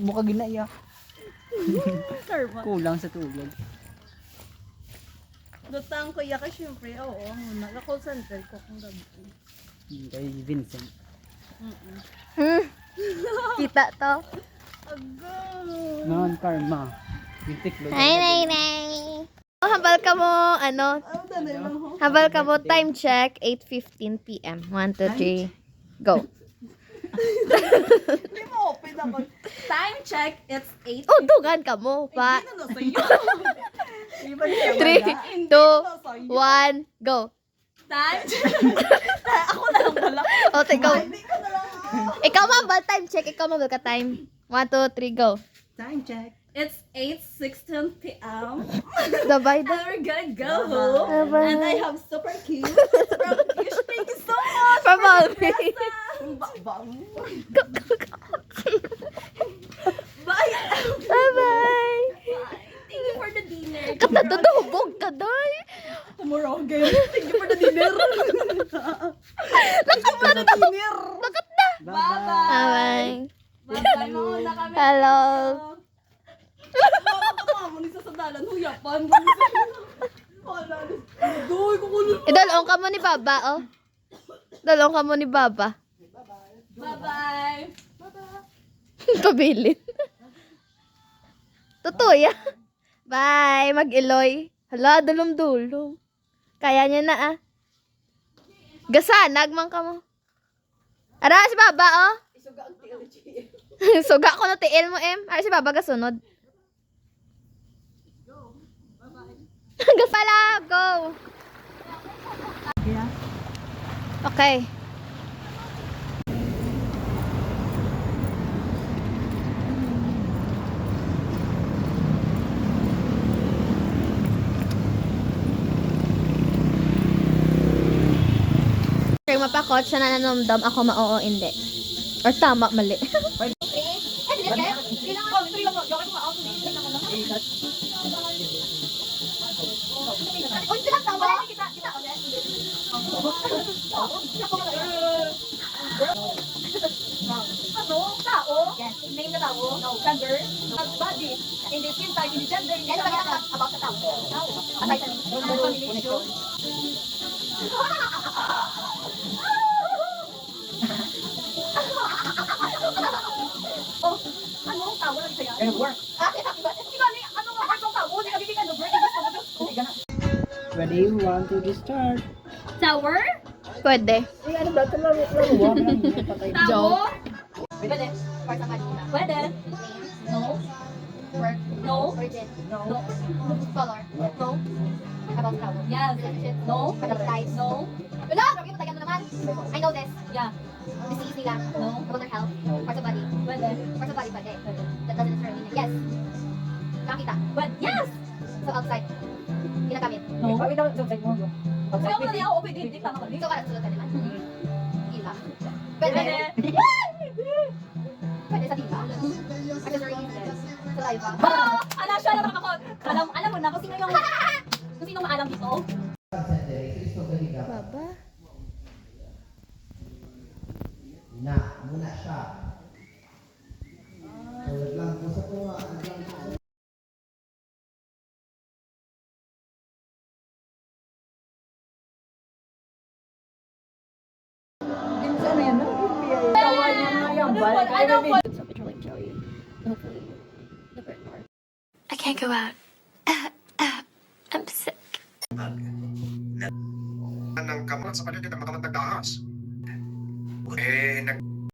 Mukha ginaya. Karma. Kulang sa tulog. Lutang ko iya ka syempre. Oo, naka-call center ko kung gabi. Kay Vincent. Kita to. Agay. Non-karma. Bintik lo. Nay. Habal ka mo, ano? Habal ka mo, time check, 8:15 p.m. 1, 2, 3, go. Hindi mo open ako. Time check, it's 8. Oh, dugan ka mo, pa. Hindi na sa'yo. 3, 2, 1, go. Time check. Ako na lang pala. O, go. Hindi ko na lang. Ikaw mabal, time check. Ikaw mabal ka time. 1, 2, 3, go. Time check. It's 8:16 p.m. Dabay And da. we're gonna go home. Bye-bye. And I have super cute. Super cute. Thank you so much. For mommy. Bye. Bye-bye. Thank you for the dinner. Katadudubog ka, day. Tomorrow again. Thank you for the dinner. Lakat na. Dinner. Lakat na. Bye-bye. Bye-bye. Bye-bye. Mauna kami. Hello. Mama ni sa dalan. Huyapan. Doy, kukulun. Idalong ka mo ni Baba, oh. Dalong ka mo ni Baba. Bye-bye. Pabilin. Totoo ya. Bye. Mag-iloy. Hala, dulom-dulom. Kaya niya na, ah. Gasanag man ka mo. Ara, si Baba, oh. Suga ko na tiil mo, em. Ara, si Baba, gasunod. Gapala, go. Okay. Kaya mapakot siya na nanumdam, ako ma-oo, hindi. Or tama, mali. Name the tao, gender, body, in the skin type, in the gender, in the about the tao. Aside sa combination. Oh, ano ang tao lang sa'yo? Ano nga ang tao? Hindi ka bibigyan ng bird, gusto mo gusto. Ready? 1, 2, 3, start. Tower? Pwede. Ano ba? Laro lang. Patay. Tao? Pwede. Pwede. No. Work. No. Virgin. No. Color. No. About towel. Yes. No. About size. No. Wala! Grabe mo tayo naman. I know this. Yeah. Disease nila. No. About their health. Parts of body. Pwede. Parts of body pwede. That doesn't necessarily mean yes. Nakita. But yes. So outside. Ginagamit. No. Wait, outside mo. Kaya mo na niya ako pwede. Hindi tama kami. So karat ka naman. Ila. Pwede. Pwede. Pwede sa diba. Accessories. Saliva. Ala siya lang kakakot. Alam mo na kung sino maalam dito. Baba. Na, muna siya. So, lang po sa tuwa. Kawan niya nga yung balik. I can't go out. I'm sick. ng kamulat sa paligid ng matamang nagdahas. Eh,